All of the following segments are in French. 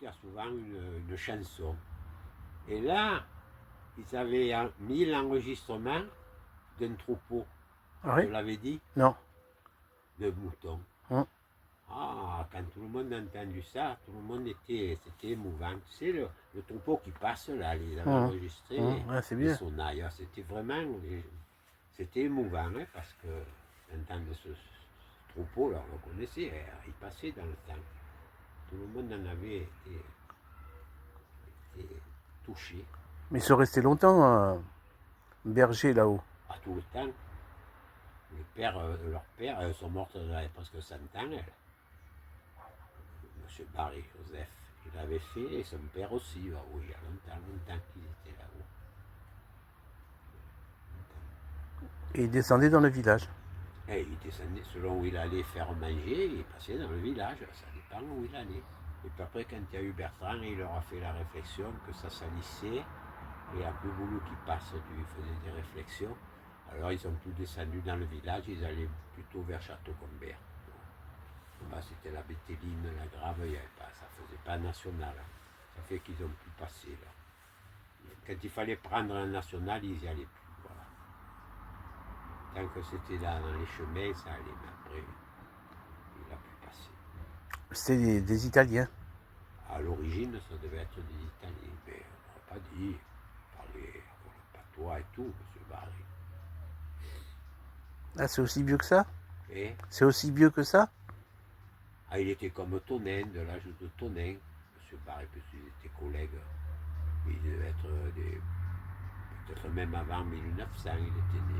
il y a souvent une chanson. Et là, ils avaient mis l'enregistrement d'un troupeau. Ah Je oui? l'avais dit, Non. de moutons. Hum. Ah, quand tout le monde a entendu ça, tout le monde c'était émouvant. Tu sais, le troupeau qui passe là, ils avaient enregistré Ouais, c'est les bien. sonnailles. C'était vraiment, c'était émouvant, hein, parce que d'entendre ce troupeau, là, on le connaissait, hein, il passait dans le temps. Tout le monde en avait été touché Mais ils sont restés longtemps bergers là-haut. à tout le temps. Leurs pères, elles sont mortes presque 100 ans. M. Barry Joseph, il avait fait, et son père aussi, là-haut, il y a longtemps qu'ils étaient là-haut. Et ils descendaient dans le village. Et il descendait selon où il allait faire manger, il passait dans le village, ça dépend où il allait. Et puis après, quand il y a eu Bertrand, il leur a fait la réflexion que ça salissait, et il n'a plus voulu qu'ils passent, ils faisaient des réflexions. Alors ils ont tous descendu dans le village, ils allaient plutôt vers Château-Combert. Bah, c'était la Bétéline, la Grave, il y avait pas, ça ne faisait pas national. Ça fait qu'ils ont pu passer là. Quand il fallait prendre un national, ils n'y allaient plus. Voilà. Tant que c'était là dans les chemins, ça allait, mais après, il a pu passer. C'était des Italiens. À l'origine, ça devait être des Italiens, mais on n'a pas dit, on parlait le patois et tout, M. Barry. Ah, c'est aussi vieux que ça? Et C'est aussi vieux que ça? ah, il était comme Tonin, de l'âge de Tonin, M. Barry, parce qu'ils étaient collègues. Il devait être peut-être même avant 1900, il était né.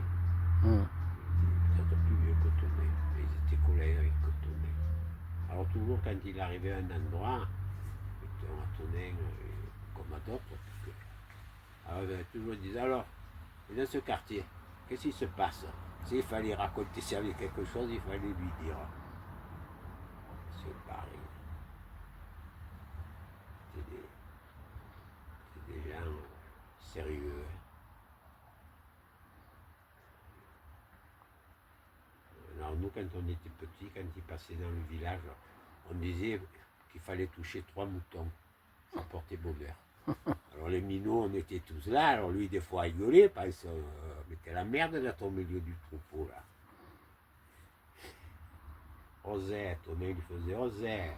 Peut-être plus vieux que Tonin, mais ils étaient collègues avec Tonin. Alors toujours quand il arrivait à un endroit, à Tonin, comme à d'autres, alors toujours disait, alors, dans ce quartier, qu'est-ce qui se passe? S'il fallait raconter s'il y avait quelque chose, il fallait lui dire. C'est pareil. C'est des gens sérieux. Alors nous, quand on était petits, quand ils passaient dans le village, on disait qu'il fallait toucher 3 moutons. Ça portait bonheur. Alors les minots, on était tous là. Alors lui, des fois, il gueulait parce qu'on mettait la merde d'être au milieu du troupeau, là. Osette, on lui faisait Osette.